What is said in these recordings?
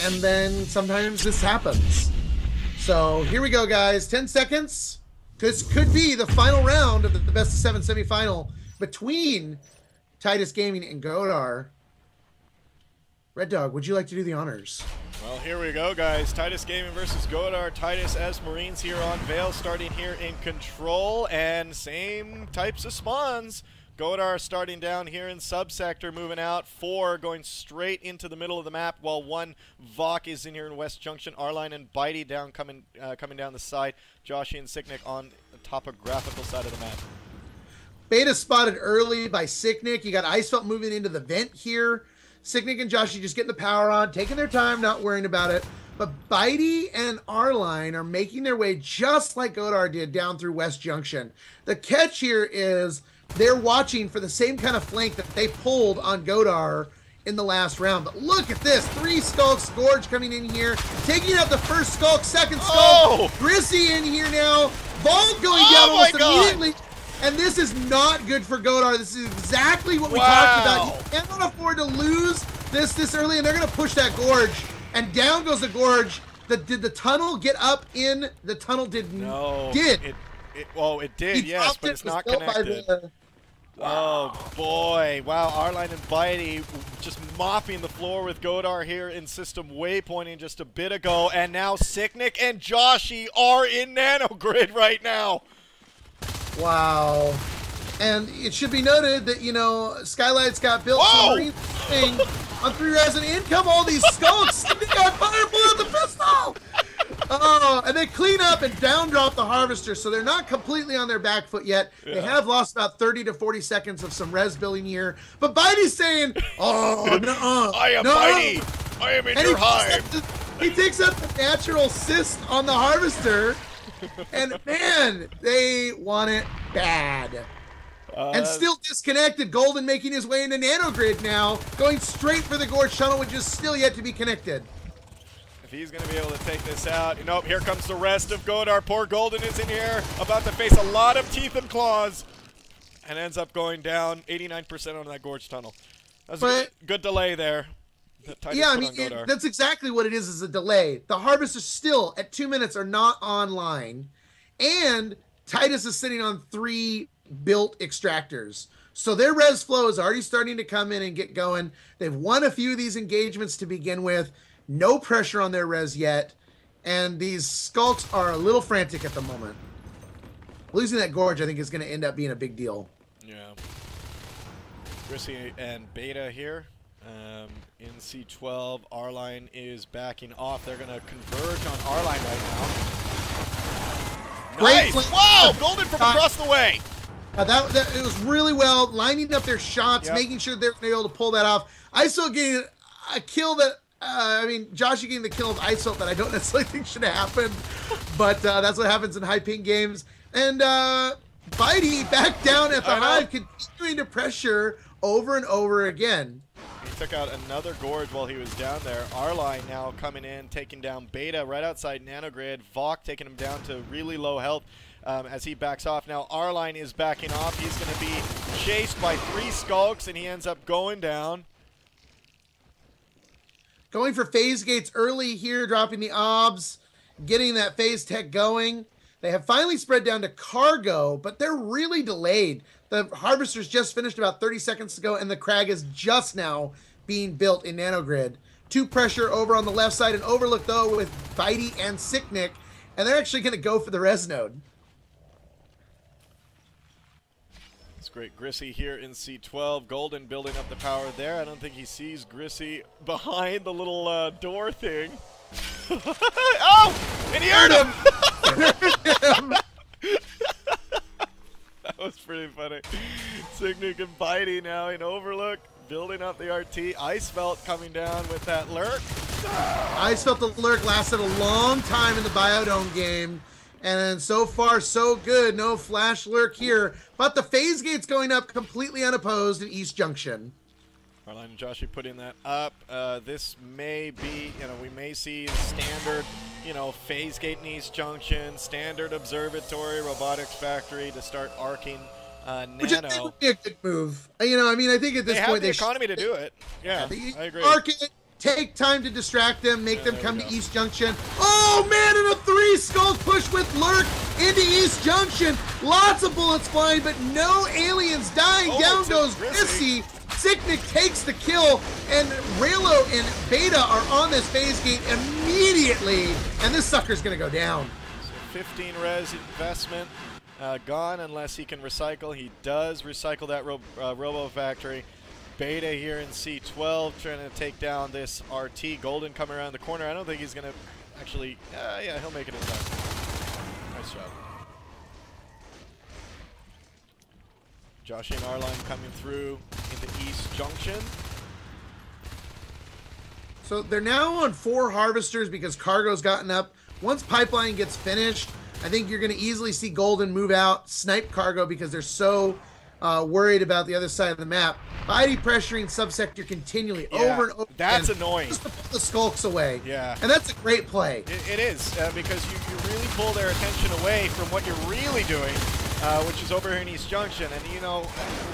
and then sometimes this happens. So here we go, guys. 10 seconds. This could be the final round of the best of 7 semifinal between Titus Gaming and Godar. Red Dog, would you like to do the honors? Well, here we go, guys. Titus Gaming versus Godar. Titus as Marines here on Vale, starting here in control, and same types of spawns. Godar starting down here in subsector, moving out. 4 going straight into the middle of the map, while 1 Vok is in here in West Junction. Arline and Bitey down coming down the side. Joshy and Sicknick on the topographical side of the map. Beta spotted early by Sicknick. You got Icefelt moving into the vent here. Sicknick and Joshy just getting the power on, taking their time, not worrying about it. But Bitey and Arline are making their way just like Godar did down through West Junction. The catch here is they're watching for the same kind of flank that they pulled on Godar in the last round. But look at this. 3 Skulks, Gorge coming in here, taking out the first Skulk, second Skulk. Oh! Grissy in here now. Vault going down almost immediately. And this is not good for Godar. This is exactly what we talked about. You cannot afford to lose this early, and they're going to push that Gorge. And down goes the Gorge. Did the tunnel get up in? The tunnel did. No. Did. Well, it did, yes, but it's not connected. Wow. Oh, boy. Wow, Arline and Bitey just mopping the floor with Godar here in system waypointing just a bit ago. And now Sicknick and Joshy are in nanogrid right now. Wow. And it should be noted that, you know, Skylight's got built some thing on 3 res, and in come all these Skulks. They got fireball out the pistol. Oh, and they clean up and down drop the Harvester, so they're not completely on their back foot yet. Yeah. They have lost about 30 to 40 seconds of some res building here. But Bitey's saying, oh, no. I am Bitey. I am in your hive. He takes up the natural cyst on the Harvester. And man, they want it bad. And still disconnected. Golden making his way into nanogrid now, going straight for the Gorge tunnel, which is still yet to be connected. If he's going to be able to take this out, nope, here comes the rest of Godar. Poor Golden is in here, about to face a lot of teeth and claws, and ends up going down 89% on that Gorge tunnel. That's a good delay there. Yeah, I mean, that's exactly what it is a delay. The Harvesters still, at 2 minutes, are not online. And Titus is sitting on 3 built extractors. So their res flow is already starting to come in and get going. They've won a few of these engagements to begin with. No pressure on their res yet. And these Skulks are a little frantic at the moment. Losing that Gorge, I think, is going to end up being a big deal. Yeah. Grissy and Beta here. In C12, Arline is backing off. They're going to converge on Arline right now. Nice! Wow! Golden from across the way! It was really well, lining up their shots, making sure they're able to pull that off. ISO getting a kill that, I mean, Joshy getting the kill of ISO that I don't necessarily think should have happened, but that's what happens in high ping games. And Bitey back down at the hive, continuing to pressure over and over again. He took out another Gorge while he was down there. Arline now coming in, taking down Beta right outside nanogrid. Vok taking him down to really low health as he backs off. Now Arline is backing off. He's going to be chased by 3 Skulks, and he ends up going down. Going for phase gates early here, dropping the obs, getting that phase tech going. They have finally spread down to cargo, but they're really delayed. The Harvesters just finished about 30 seconds ago, and the Crag is just now being built in nanogrid. 2 pressure over on the left side, and overlook though with Bitey and Sicknick, and they're actually going to go for the res node. It's great. Grissy here in C12. Golden building up the power there. I don't think he sees Grissy behind the little door thing. Oh! And he heard him! That was pretty funny. Sicknick and Bitey now in overlook, building up the RT. Icefelt coming down with that lurk. Icefelt the lurk lasted a long time in the Biodome game. And so far, so good. No flash lurk here. But the phase gate's going up completely unopposed in East Junction. Arline and Joshy putting that up. This may be, we may see the standard, phase gate in East Junction, standard observatory, robotics factory to start arcing Nano. Which I think would be a good move. I think at this point they have the economy to do it. Yeah, I agree. Arc it, take time to distract them, make them come to East Junction. Oh man, and a 3 Skulk push with Lurk into East Junction. Lots of bullets flying, but no aliens dying. Down goes Grissy. Sicknick takes the kill, and Raylo and Beta are on this phase gate immediately, and this sucker's gonna go down. So 15 res investment gone unless he can recycle. He does recycle that Robo Factory. Beta here in C12 trying to take down this RT. Golden coming around the corner. I don't think he's gonna actually, yeah, he'll make it in time. Nice job. Josh and Arline coming through into East Junction. So they're now on 4 harvesters because Cargo's gotten up. Once Pipeline gets finished, I think you're going to easily see Golden move out, snipe Cargo because they're so worried about the other side of the map. Bidey pressuring subsector continually over and over. That's again, annoying. Just to pull the Skulks away. Yeah. And that's a great play. It is, because you really pull their attention away from what you're really doing, which is over here in East Junction. And, you know,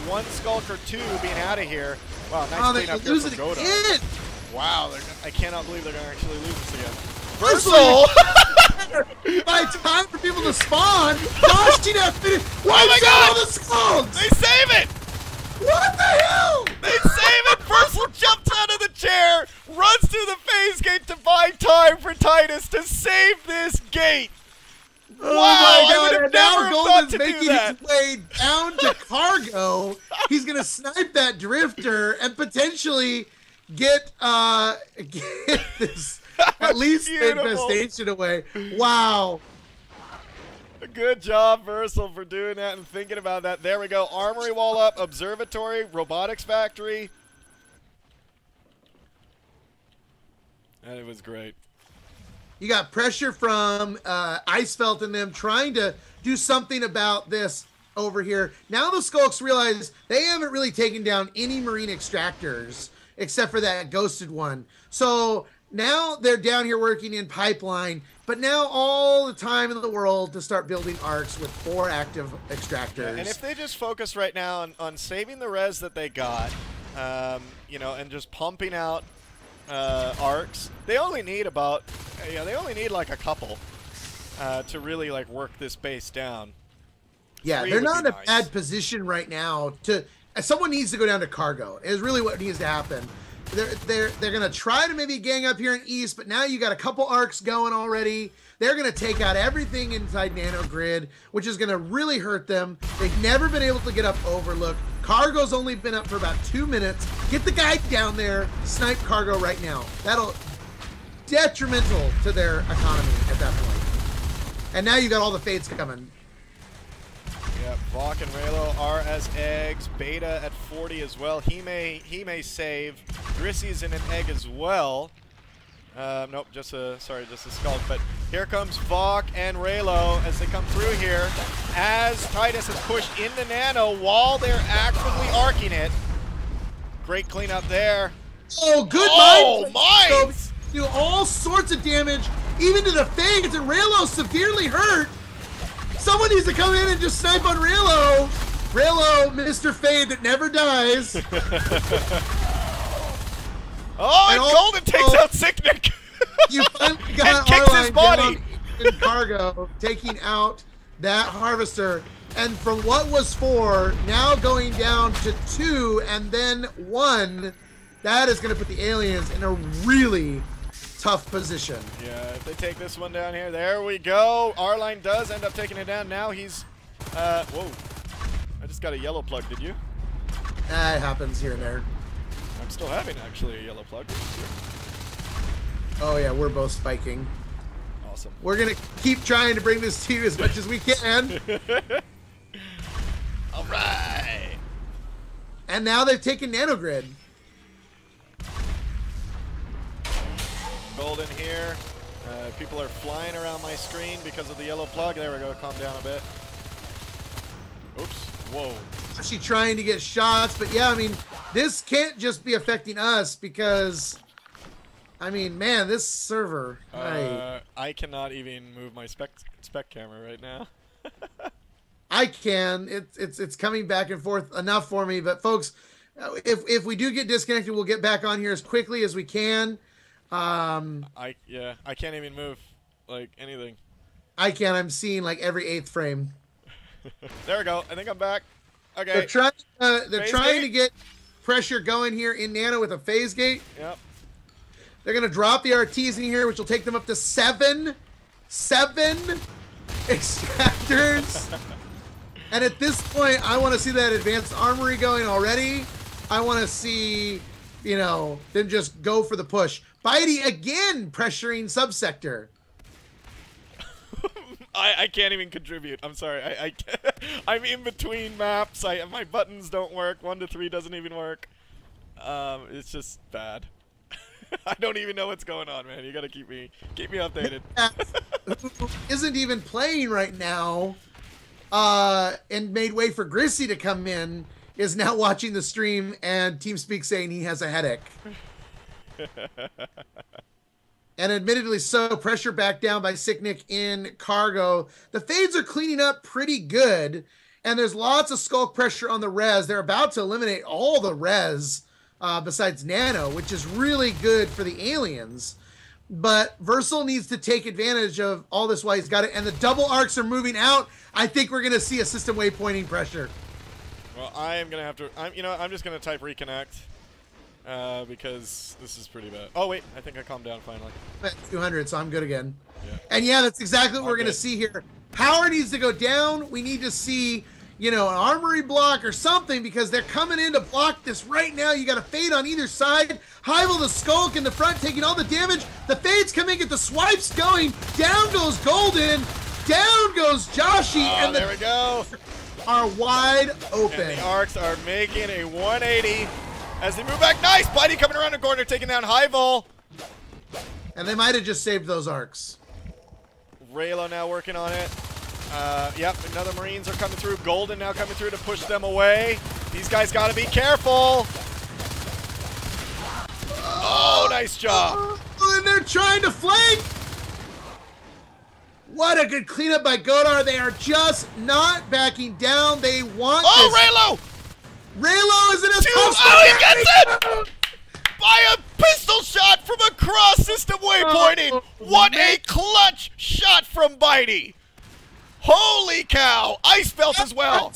1 Skulk or 2 being out of here. Wow, nice clean up here from Godar. Wow, I cannot believe they're going to actually lose this again. Versal! By time for people to spawn, Josh finished. Oh my God! All the Skulks! They save it! What the hell? They save it! Versal jumps out of the chair, runs through the phase gate to buy time for Titus to save this gate. Oh wow, my God. I would have And never now thought Golden's to making do that. his way down to Cargo. He's gonna snipe that drifter and potentially get this at least infestation away. Wow. Good job, Versal, for doing that and thinking about that. There we go. Armory wall up, observatory, robotics factory. And it was great. You got pressure from Icefelt and them trying to do something about this over here. Now the Skulks realize they haven't really taken down any marine extractors except for that ghosted one. So now they're down here working in Pipeline, but now all the time in the world to start building arcs with 4 active extractors. Yeah, and if they just focus right now on saving the res that they got, you know, and just pumping out arcs, they only need about, they only need like a couple to really like work this base down. Yeah, 3 they're would not in be a nice. bad position right now to. Someone needs to go down to Cargo. Is really what needs to happen. They're gonna try to maybe gang up here in East, but now you got a couple arcs going already. They're gonna take out everything inside Nano Grid, which is gonna really hurt them. They've never been able to get up Overlook. Cargo's only been up for about 2 minutes. Get the guy down there, snipe Cargo right now. That'll detrimental to their economy at that point. And now you got all the fates coming. Yeah, Vok and Raylo are as eggs. Beta at 40 as well. He may save. Grissy's in an egg as well. Nope, just a Skulk. But here comes Vok and Raylo as they come through here. As Titus is pushed into Nano while they're actively arcing it. Great cleanup there. Oh, good mines! Do all sorts of damage, even to the Fades, and Raylo severely hurt. Someone needs to come in and just snipe on Raylo. Raylo, Mr. Fade that never dies. Oh, and Golden takes out Sicknick. You finally got and kicks his body. In Cargo, taking out that harvester. And from what was 4, now going down to 2 and then 1, that is going to put the aliens in a really tough position. Yeah, if they take this one down here, there we go. Arline does end up taking it down. Now he's, whoa. I just got a yellow plug, did you? That happens here and there. I'm still having actually a yellow plug. Oh yeah, we're both spiking. Awesome. We're gonna keep trying to bring this to you as much as we can. All right. And now they've taken Nanogrid. Golden here. People are flying around my screen because of the yellow plug. There we go. Calm down a bit. Oops. Whoa. Actually trying to get shots, but yeah, I mean, this can't just be affecting us because, I mean, man, this server. I cannot even move my spec camera right now. I can. It's coming back and forth enough for me, but folks, If we do get disconnected, we'll get back on here as quickly as we can. I can't even move like anything. I can. I'm seeing like every 8th frame. There we go. I think I'm back. Okay. They're trying to get pressure going here in Nano with a phase gate. Yep. They're going to drop the RTs in here, which will take them up to 7 extractors. And at this point, I want to see that advanced armory going already. I want to see, you know, them just go for the push. Bitey again pressuring subsector. I can't even contribute. I'm sorry. I'm in between maps. My buttons don't work. 1 to 3 doesn't even work. It's just bad. I don't even know what's going on, man. You gotta keep me updated. Who isn't even playing right now, and made way for Grissy to come in, is now watching the stream and TeamSpeak saying he has a headache. And admittedly so, pressure back down by Sicknick in cargo. The fades are cleaning up pretty good, and there's lots of skulk pressure on the res. They're about to eliminate all the res besides Nano, which is really good for the aliens. But Versal needs to take advantage of all this while he's got it, and the double arcs are moving out. I think we're going to see a system waypointing pressure. Well, I am going to have to, I'm just going to type reconnect. Because this is pretty bad. Oh, wait. I think I calmed down finally. At 200, so I'm good again. Yeah. And yeah, that's exactly what we're going to see here. Power needs to go down. We need to see, you know, an armory block or something because they're coming in to block this right now. You got a fade on either side. Hyvel the Skulk in the front taking all the damage. The fades come in, get the swipes going. Down goes Golden. Down goes Joshi. And there we go. Are wide open. And the arcs are making a 180. As they move back, nice! Bitey coming around the corner, taking down Hyvel. And they might have just saved those arcs. Raylo now working on it. Yep, another Marines are coming through. Golden now coming through to push them away. These guys got to be careful. Oh, nice job. And they're trying to flank. What a good cleanup by Godar. They are just not backing down. They want this. Raylo! Raylo is in a tough spot. Oh, he gets it! By a pistol shot from across system waypointing. What a clutch shot from Bitey. Holy cow. Ice Belt as well.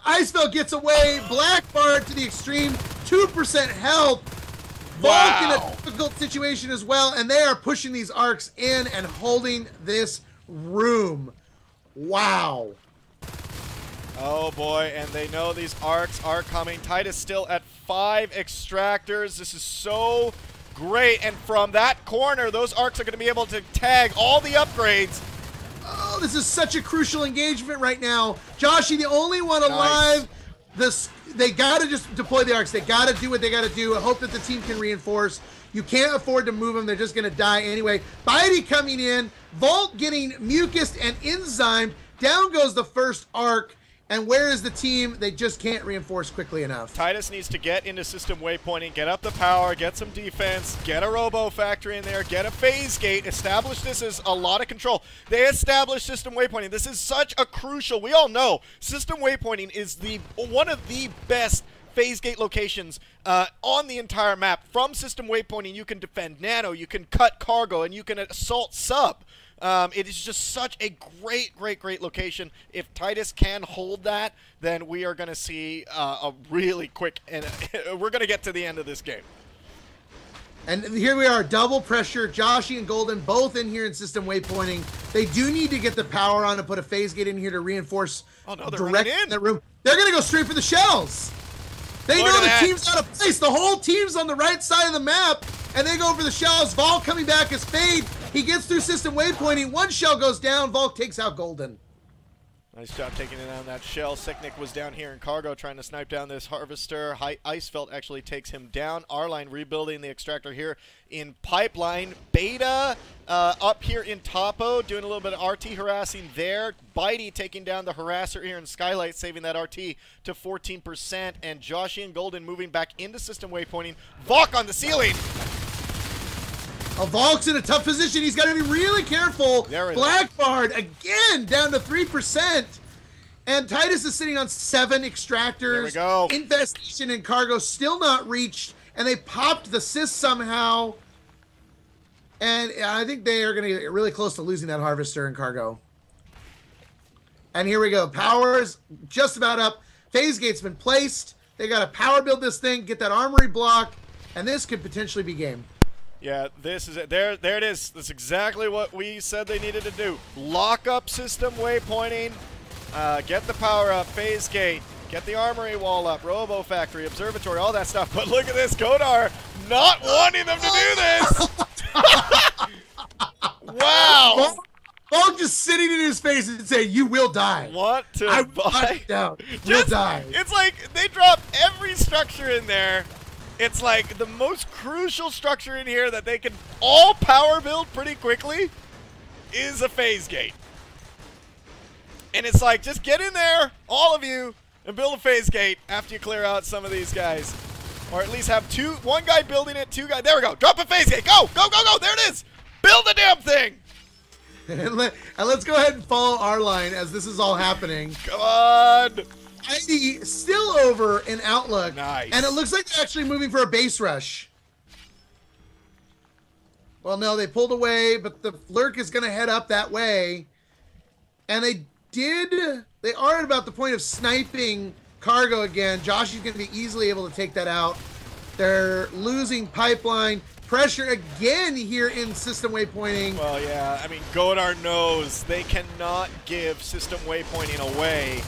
Ice Belt gets away. Black Bard to the extreme. 2% health. Wow. Volk in a difficult situation as well. And they are pushing these arcs in and holding this room. Wow. Oh boy, and they know these arcs are coming. Titus still at 5 extractors. This is so great. And from that corner, those arcs are going to be able to tag all the upgrades. Oh, this is such a crucial engagement right now. Joshi, the only one alive. Nice. They got to just deploy the arcs. They got to do what they got to do. I hope that the team can reinforce. You can't afford to move them. They're just going to die anyway. Bitey coming in. Vault getting mucused and enzymed. Down goes the first arc. And where is the team? They just can't reinforce quickly enough. Titus needs to get into system waypointing, get up the power, get some defense, get a robo factory in there, get a phase gate, establish this as a lot of control. They established system waypointing. This is such a crucial, we all know, system waypointing is one of the best phase gate locations on the entire map. From system waypointing, you can defend Nano, you can cut cargo, and you can assault sub. It is just such a great location. If Titus can hold that, then we are going to see a really quick, and we're going to get to the end of this game. And here we are, double pressure. Joshi and Golden both in here in system waypointing. They do need to get the power on and put a phase gate in here to reinforce direct in that room. They're going to go straight for the shells. They know the team's out of place. The whole team's on the right side of the map, and they go for the shells. Vol coming back as Fade. He gets through system waypointing. One shell goes down. Volk takes out Golden. Nice job taking it down that shell. Sicknick was down here in cargo trying to snipe down this harvester. Icefelt actually takes him down. R-Line rebuilding the extractor here in pipeline. Beta up here in topo, doing a little bit of RT harassing there. Bitey taking down the harasser here in Skylight, saving that RT to 14%. And Joshi and Golden moving back into system waypointing. Volk on the ceiling. Volk's in a tough position. He's got to be really careful. There it is. Blackbard again down to 3%. And Titus is sitting on 7 extractors. There we go. Infestation and cargo still not reached. And they popped the Sys somehow. And I think they are going to get really close to losing that harvester and cargo. And here we go. Power's just about up. Phase gate's been placed. They got to power build this thing, get that armory block, and this could potentially be game. Yeah, this is it. There it is. That's exactly what we said they needed to do. Lock up system waypointing, get the power up, phase gate, get the armory wall up, robo factory, observatory, all that stuff. But look at this, Godar not wanting them to do this. Wow. Volk just sitting in his face and saying, "You will die." Want to buy? Down. You'll die. It's like they drop every structure in there. It's like the most crucial structure in here that they can all power build pretty quickly is a phase gate. And it's like, just get in there, all of you, and build a phase gate after you clear out some of these guys. Or at least have one guy building it, 2 guys. There we go. Drop a phase gate. Go, go, go, go. There it is. Build the damn thing. And let's go ahead and follow our line as this is all happening. Come on. ID still over in Outlook. Nice. And it looks like they're actually moving for a base rush. Well, no, they pulled away, but the Lurk is going to head up that way. And they are at about the point of sniping cargo again. Josh is going to be easily able to take that out. They're losing pipeline. Pressure again here in system waypointing. Well, yeah, I mean, Godar knows they cannot give system waypointing away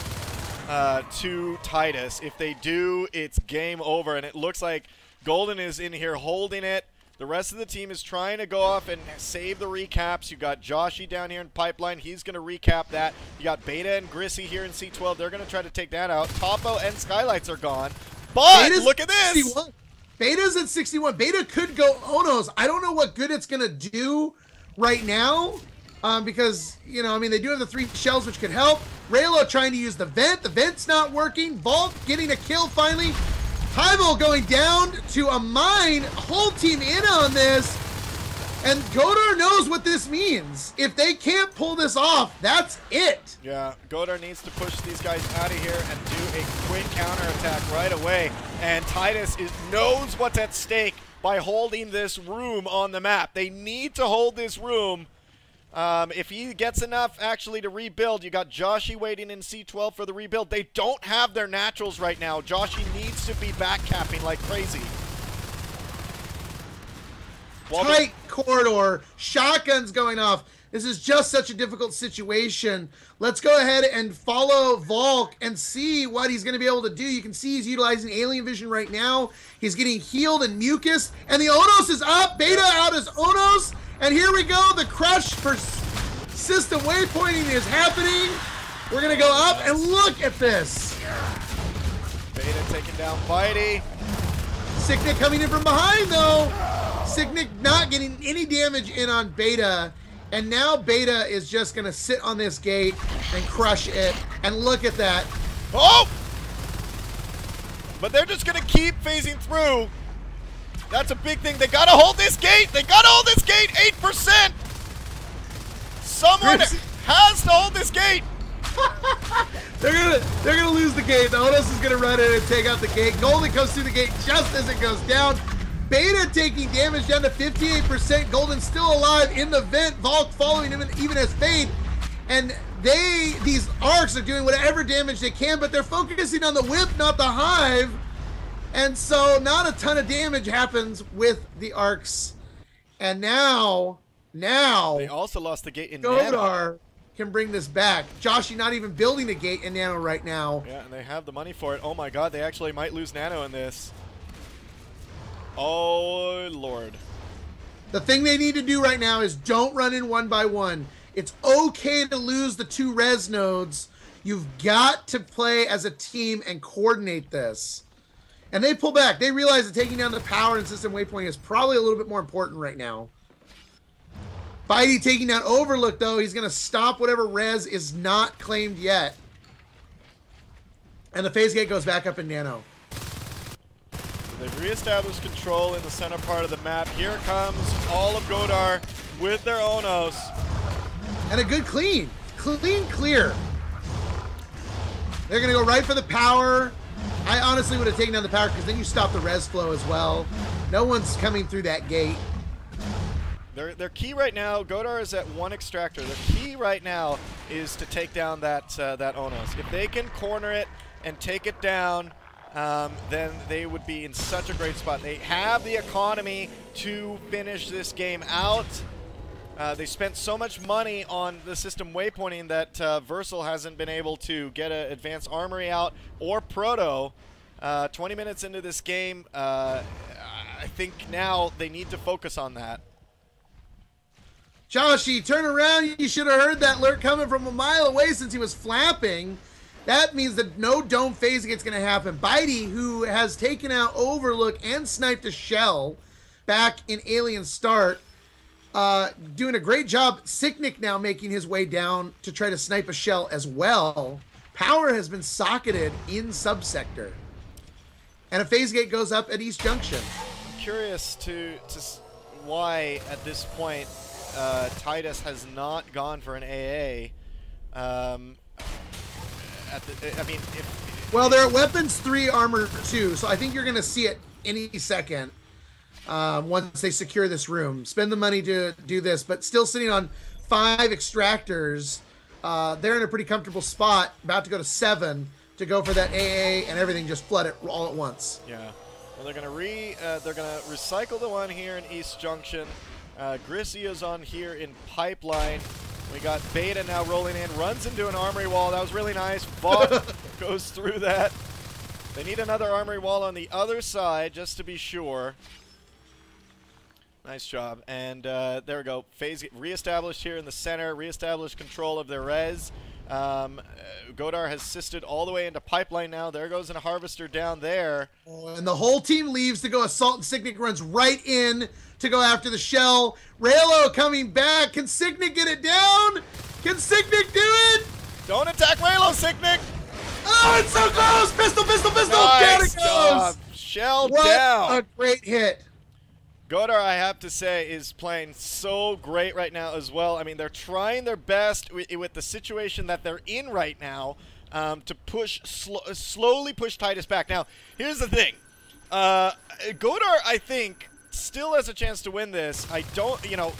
to Titus. If they do, it's game over, and it looks like Golden is in here holding it. The rest of the team is trying to go off and save the recaps. You got Joshy down here in pipeline. He's going to recap that. You got Beta and Grissy here in C12. They're going to try to take that out. Topo and Skylights are gone. But Beta's look at this. 61. Beta's at 61. Beta could go Onos. I don't know what good it's going to do right now because, you know, I mean, they do have the 3 shells, which could help. Raylo trying to use the vent. The vent's not working. Vault getting a kill finally. Highball going down to a mine. Whole team in on this. And Godar knows what this means. If they can't pull this off, that's it. Yeah, Godar needs to push these guys out of here and do a quick counterattack right away. And Titus knows what's at stake by holding this room on the map. They need to hold this room. If he gets enough actually to rebuild, you got Joshy waiting in C12 for the rebuild. They don't have their naturals right now. Joshy needs to be backcapping like crazy. Tight corridor, shotguns going off. This is just such a difficult situation. Let's go ahead and follow Volk and see what he's going to be able to do. You can see he's utilizing alien vision right now. He's getting healed and mucus, and the Onos is up. Beta out as Onos, and here we go. The crush for system waypointing is happening. We're going to go up, and look at this. Beta taking down Bitey. Sicknick coming in from behind, though. Sicknick not getting any damage in on Beta. And now Beta is just going to sit on this gate and crush it. And look at that. Oh! But they're just going to keep phasing through. That's a big thing. They got to hold this gate. They got to hold this gate. 8%. Someone has to hold this gate. They're gonna lose the gate. The Onos is gonna run in and take out the gate. Golden comes through the gate just as it goes down. Beta taking damage down to 58%. Golden still alive in the vent. Volk following him even as Fade. And these arcs are doing whatever damage they can, but they're focusing on the whip, not the hive. And so not a ton of damage happens with the arcs. And now they also lost the gate in Godar can bring this back. Joshy not even building a gate in Nano right now. Yeah, and they have the money for it. Oh my god, they actually might lose Nano in this. Oh Lord. The thing they need to do right now is don't run in 1 by 1. It's okay to lose the 2 res nodes. You've got to play as a team and coordinate this. And they pull back. They realize that taking down the power and system waypoint is probably a little bit more important right now. Bitey taking down Overlook, though. He's going to stop whatever res is not claimed yet. And the phase gate goes back up in Nano. They've reestablished control in the center part of the map. Here comes all of Godar with their Onos. And a good clean. Clear. They're going to go right for the power. I honestly would have taken down the power because then you stop the res flow as well. No one's coming through that gate. Their key right now, Godar is at 1 extractor. Their key right now is to take down that Onos. If they can corner it and take it down, then they would be in such a great spot. They have the economy to finish this game out. They spent so much money on the system waypointing that Versal hasn't been able to get an advanced armory out or proto. 20 minutes into this game, I think now they need to focus on that. Joshy, turn around. You should have heard that lurk coming from a mile away since he was flapping. That means that no dome phasing is going to happen. Bitey, who has taken out Overlook and sniped a shell back in Alien Start, doing a great job. Sicknick now making his way down to try to snipe a shell as well. Power has been socketed in subsector. And a phase gate goes up at East Junction. I'm curious to why at this point Titus has not gone for an AA. Well, they're at weapons 3, armor 2, so I think you're going to see it any second once they secure this room. Spend the money to do this, but still sitting on 5 extractors. They're in a pretty comfortable spot, about to go to 7 to go for that AA, and everything just flood it all at once. Yeah. Well, they're gonna recycle the one here in East Junction. Grissio's on here in Pipeline. We got Beta now rolling in, runs into an armory wall. That was really nice. Vaughn goes through that. They need another armory wall on the other side just to be sure. Nice job. And there we go. Phase reestablished here in the center. Reestablished control of their res. Godar has assisted all the way into Pipeline now. There goes a Harvester down there. And the whole team leaves to go assault, and Sicknick runs right in to go after the shell. Raylo coming back. Can Sicknick get it down? Can Sicknick do it? Don't attack Raylo, Sicknick! Oh, it's so close! Pistol, pistol, pistol! Nice Down it goes! Shell what down! A great hit. Godar, I have to say, is playing so great right now as well. I mean, they're trying their best with the situation that they're in right now to push slowly push Titus back. Now, here's the thing. Godar, I think, still has a chance to win this. I don't, you know,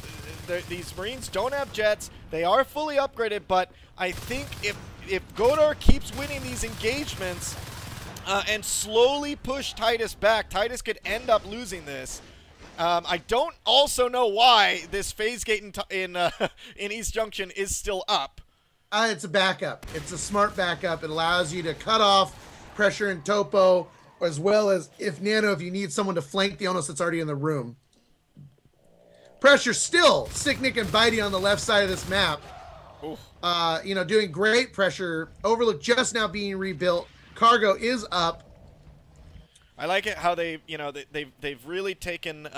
these Marines don't have jets. They are fully upgraded, but I think if Godar keeps winning these engagements and slowly push Titus back, Titus could end up losing this. I don't also know why this phase gate in East Junction is still up. It's a backup. It's a smart backup. It allows you to cut off pressure and topo, as well as if you need someone to flank the Onos that's already in the room. Pressure still. Sicknick and Bitey on the left side of this map. You know, doing great pressure. Overlook just now being rebuilt. Cargo is up. I like it how they, you know, they've really taken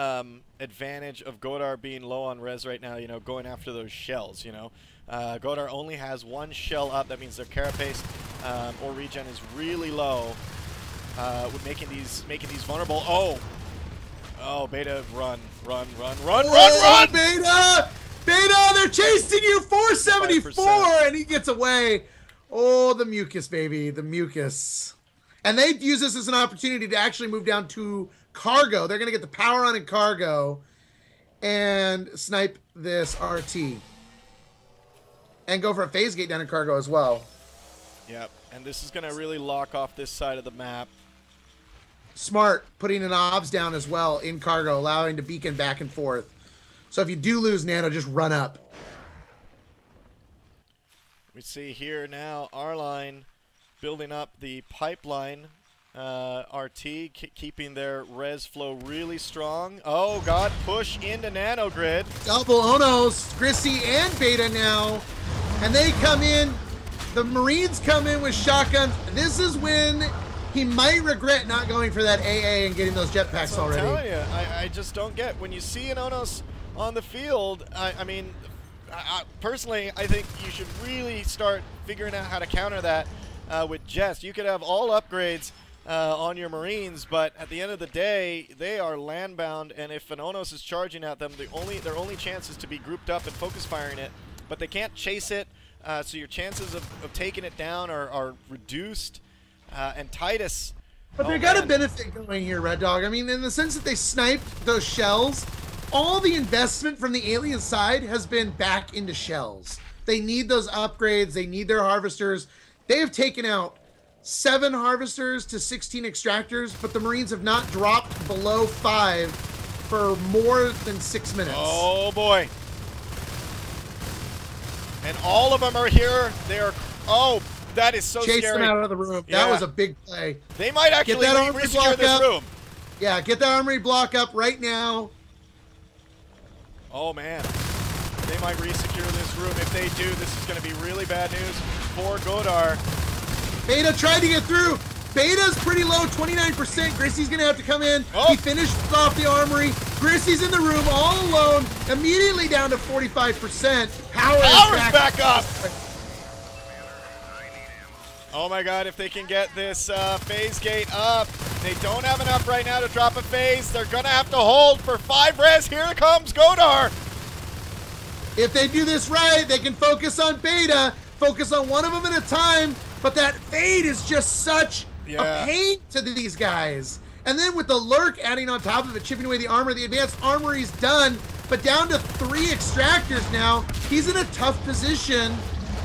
advantage of Godar being low on res right now. You know, going after those shells. You know, Godar only has 1 shell up. That means their carapace or regen is really low, with making these vulnerable. Oh, Beta, run! Beta! Beta, they're chasing you. 474, 5%. And he gets away. Oh, the mucus, baby, the mucus. And they use this as an opportunity to actually move down to cargo. They're going to get the power on in cargo and snipe this RT. And go for a phase gate down in cargo as well. Yep, and this is going to really lock off this side of the map. Smart, putting an obs down as well in cargo, allowing to beacon back and forth. So if you do lose Nano, just run up. We see here now R-Line building up the Pipeline RT, keeping their res flow really strong. Oh, God, push into Nanogrid. Double Onos, Grissy and Beta now. And they come in. The Marines come in with shotguns. This is when he might regret not going for that AA and getting those jetpacks already. I'm telling you, I just don't get. When you see an Onos on the field, I mean, personally, I think you should really start figuring out how to counter that with jets. You could have all upgrades on your Marines, but at the end of the day, they are land-bound, and if an Onos is charging at them, their only chance is to be grouped up and focus firing it, but they can't chase it. so your chances of taking it down are reduced. And Titus... But they got a benefit going here, Red Dog. I mean, in the sense that they sniped those shells, all the investment from the alien side has been back into shells. They need those upgrades. They need their harvesters. They have taken out 7 harvesters to 16 extractors, but the Marines have not dropped below 5 for more than 6 minutes. Oh, boy. And all of them are here. They're... Oh, that is so scary. Chase them out of the room. Yeah. That was a big play. They might actually re-secure this room. Yeah, get that armory block up right now. Oh, man. They might re-secure this room. If they do, this is going to be really bad news for Godar. Beta tried to get through. Beta's pretty low, 29%. Grissy's going to have to come in. Oh. He finished off the armory. Grissy's in the room all alone, immediately down to 45%. Power's back up. Oh my god, if they can get this phase gate up. They don't have enough right now to drop a phase. They're going to have to hold for 5 res. Here comes Godar. If they do this right, they can focus on Beta, focus on one of them at a time, but that fade is just such a pain to these guys. And then with the lurk adding on top of it, chipping away the armor, the advanced armory's done, but down to 3 extractors now. He's in a tough position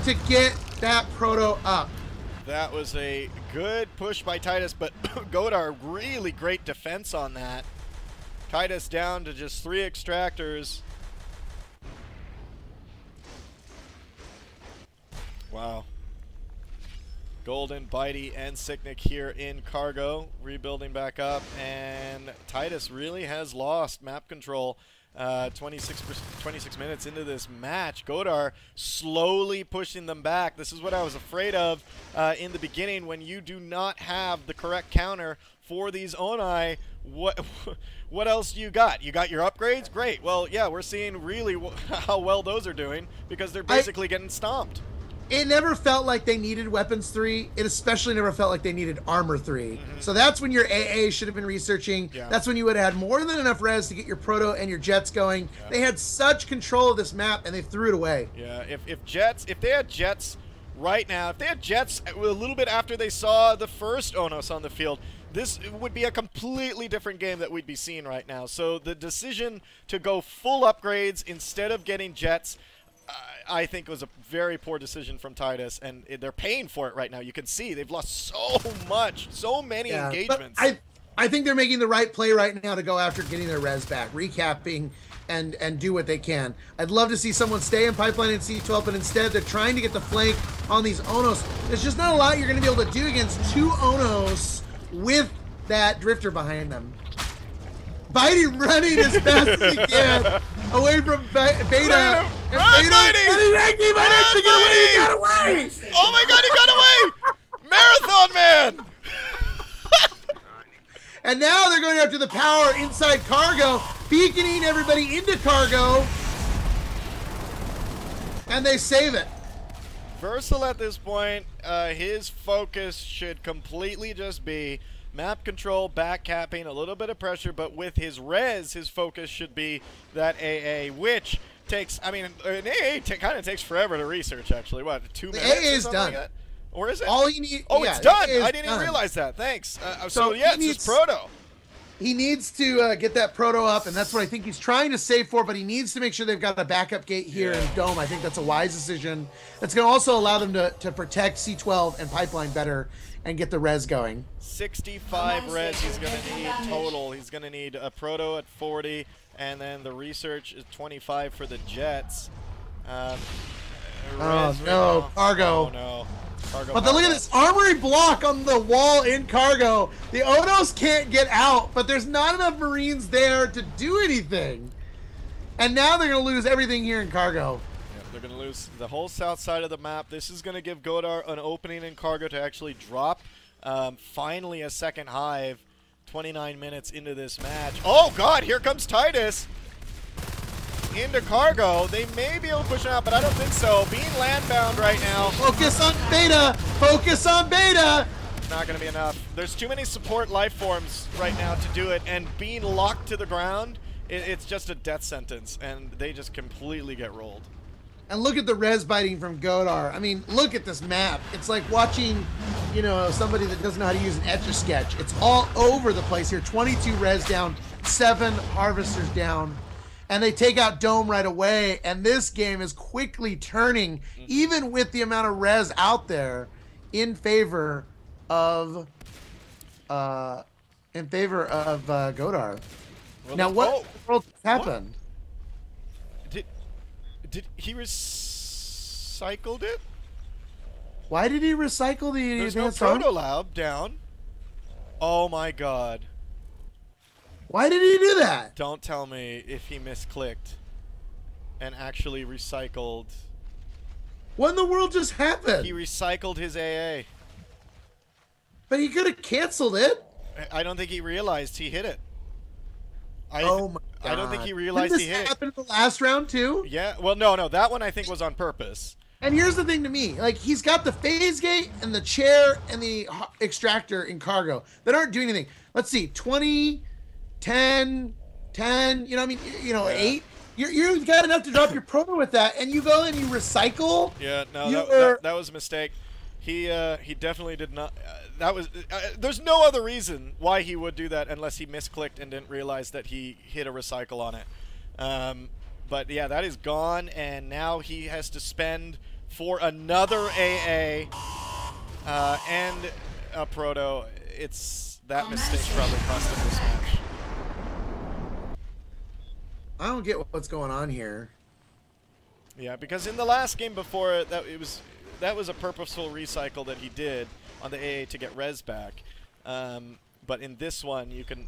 to get that proto up. That was a good push by Titus, but Godar, really great defense on that. Titus down to just 3 extractors. Wow. Golden, Bitey, and Sicknick here in cargo, rebuilding back up, and Titus really has lost map control. 26 minutes into this match. Godar slowly pushing them back. This is what I was afraid of in the beginning. When you do not have the correct counter for these Onai, what else do you got? You got your upgrades? Great. Well, yeah, we're seeing really how well those are doing because they're basically getting stomped. It never felt like they needed Weapons 3. It especially never felt like they needed Armor 3. So that's when your AA should have been researching. That's when you would have had more than enough res to get your Proto and your Jets going. They had such control of this map, and they threw it away. Yeah, if they had Jets right now, if they had Jets a little bit after they saw the first Onos on the field, this would be a completely different game that we'd be seeing right now. So the decision to go full upgrades instead of getting Jets, I think was a very poor decision from Titus, and they're paying for it right now. You can see they've lost so much, so many engagements. But I think they're making the right play right now to go after getting their res back, recapping, and do what they can. I'd love to see someone stay in pipeline and C12, but instead they're trying to get the flank on these Onos. There's just not a lot you're going to be able to do against 2 Onos with that Drifter behind them. Bitey running as fast as he can away from Beta. Run, Bitey! He might actually get away. He got away! Oh my god, he got away! Marathon Man! And now they're going after the power inside cargo, beaconing everybody into cargo. And they save it. Versal at this point, his focus should completely just be map control, back capping, a little bit of pressure, but with his res, his focus should be that AA, which takes, I mean, an AA kind of takes forever to research, actually. What, 2 minutes? The AA is done. Like or is it? All you need. Oh, it's done. I didn't even realize that. Thanks. So yeah, it's just Proto. He needs to get that Proto up, and that's what I think he's trying to save for, but he needs to make sure they've got a backup gate here in Dome. I think that's a wise decision. That's going to also allow them to protect C12 and Pipeline better and get the res going. 65 res he's going to need total. He's going to need a Proto at 40, and then the research is 25 for the Jets. Oh, no. Cargo. Oh, no. Cargo, but look at this armory block on the wall in cargo. The Onos can't get out, but there's not enough Marines there to do anything. And now they're going to lose everything here in cargo. Yeah, they're going to lose the whole south side of the map. This is going to give Godar an opening in cargo to actually drop finally a second hive 29 minutes into this match. Oh, God, here comes Titus. Into cargo. They may be able to push it out, but I don't think so. Being landbound right now. Focus on Beta. Focus on Beta. Not going to be enough. There's too many support life forms right now to do it, and being locked to the ground, it's just a death sentence, and they just completely get rolled. And look at the res biting from Godar. I mean, look at this map. It's like watching, you know, somebody that doesn't know how to use an Etch-a-Sketch. It's all over the place here. 22 res down, 7 harvesters down. And they take out Dome right away. And this game is quickly turning, even with the amount of res out there, in favor of Godar. Well, Now, what world happened? Did he recycled it? Why did he recycle the There's no Proto Lab down. Oh my god. Why did he do that? Don't tell me if he misclicked and actually recycled. What in the world just happened? He recycled his AA. But he could have canceled it. I don't think he realized he hit it. Oh my god. I don't think he realized he hit it. Did this happen in the last round too? Yeah, well, no, that one I think was on purpose. And here's the thing to me, like, he's got the phase gate and the chair and the extractor in cargo that aren't doing anything. Let's see, 20, 10, 10, you know, I mean, you know, 8. You've got enough to drop your proto with that, and you go and you recycle. Yeah, no, that was a mistake. He definitely did not. That was. There's no other reason why he would do that unless he misclicked and didn't realize that he hit a recycle on it. But yeah, that is gone, and now he has to spend for another AA and a proto. It's that mistake probably cost him this match. I don't get what's going on here. Yeah, because in the last game before that was a purposeful recycle that he did on the AA to get res back. But in this one, you can.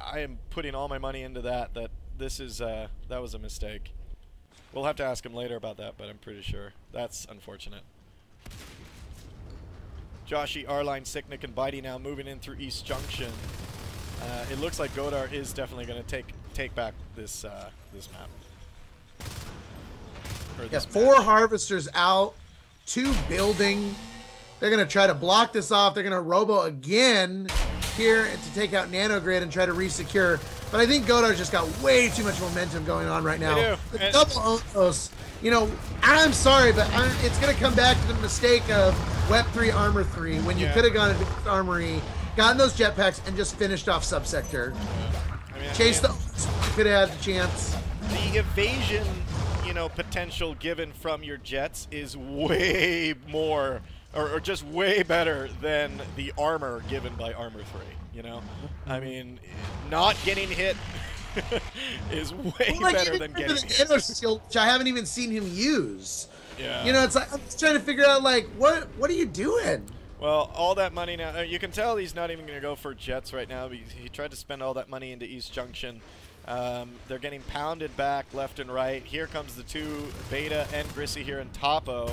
I am putting all my money into that. That this is that was a mistake. We'll have to ask him later about that, but I'm pretty sure that's unfortunate. Joshy, R-Line, Sicknick, and Bitey now moving in through East Junction. It looks like Godar is definitely going to take back this this map. Yeah, 4 harvesters out, 2 building. They're going to try to block this off. They're going to robo again here to take out Nanogrid and try to resecure. But I think Godar's just got way too much momentum going on right now. The double Onos, you know, I'm sorry, but it's going to come back to the mistake of Web 3 Armor 3 when you could have gone into Armory, gotten those jetpacks, and just finished off Subsector. I mean, Chase the could have had the chance. The evasion, you know, potential given from your jets is way more, or just way better than the armor given by Armor 3, you know? I mean, not getting hit is way better than getting hit. Skill, which I haven't even seen him use. Yeah. You know, it's like, I'm just trying to figure out, like, what are you doing? Well, all that money now, you can tell he's not even going to go for jets right now. He tried to spend all that money into East Junction. They're getting pounded back left and right. Here comes the 2, Beta and Grissy here in Topo.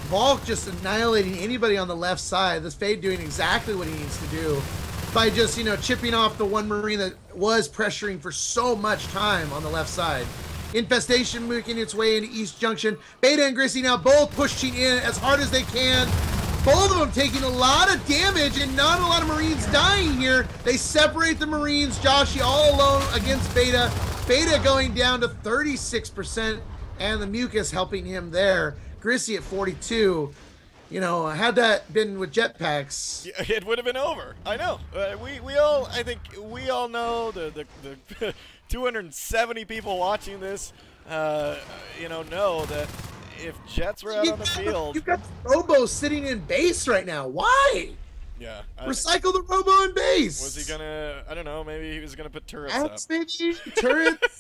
Volk just annihilating anybody on the left side. This Fade doing exactly what he needs to do by just, you know, chipping off the one Marine that was pressuring for so much time on the left side. Infestation making its way into East Junction. Beta and Grissy now both pushing in as hard as they can. Both of them taking a lot of damage and not a lot of Marines dying here. They separate the Marines. Joshy all alone against Beta. Beta going down to 36% and the mucus helping him there. Grissy at 42. You know, had that been with jetpacks, it would have been over. I know. I think we all know the 270 people watching this, you know that if jets were out on the field, you've got Robo sitting in base right now. Why? Yeah. Recycle the Robo in base. Was he gonna? I don't know. Maybe he was gonna put turrets up. Maybe turrets.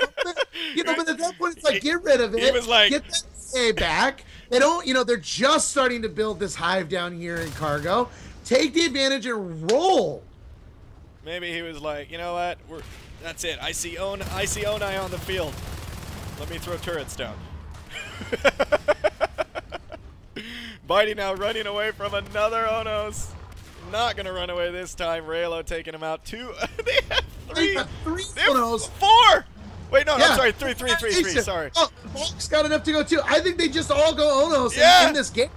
You know, but at that point, it's like get rid of it. He was like, get that A back. They don't. You know, they're just starting to build this hive down here in cargo. Take the advantage and roll. Maybe he was like, you know what? That's it. I see Onai on the field. Let me throw turrets down. Bitey now running away from another Onos. Not gonna run away this time. Raylo taking him out. 2. They have 3. They have 3 Onos. 4. Wait, no, I'm sorry. 3. Sorry. Oh, Volk's got enough to go too. I think they just all go Onos in this game.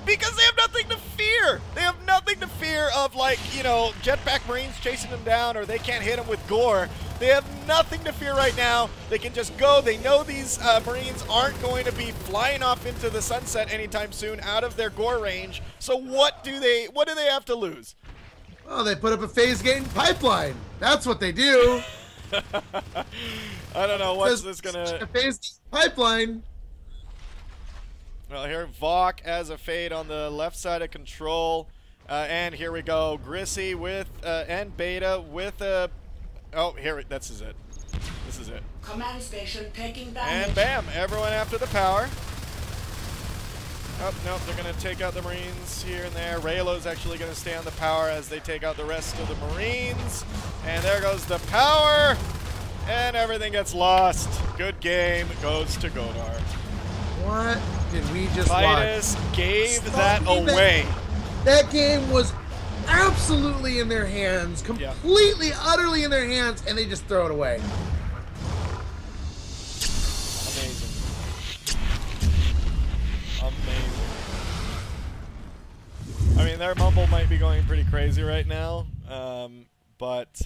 Because they have nothing to fear. They have nothing to fear of, like, you know, jetpack Marines chasing them down, or they can't hit them with gore. They have nothing to fear right now. They can just go. They know these Marines aren't going to be flying off into the sunset anytime soon out of their gore range. So what do they have to lose? Oh, they put up a phase gain pipeline. That's what they do. I don't know what's this gonna. A phase pipeline. Well, here Vok as a fade on the left side of control, and here we go. Grissy with and Beta with a. Oh, here this is it. This is it. Command station taking damage. And bam! Everyone after the power. Oh, nope, they're going to take out the Marines here and there. Raylo's actually going to stay on the power as they take out the rest of the Marines. And there goes the power. And everything gets lost. Good game. Goes to Godar. What did we just Titus gave that away. That game was absolutely in their hands. Completely, utterly in their hands. And they just throw it away. Amazing. Amazing. I mean, their mumble might be going pretty crazy right now, but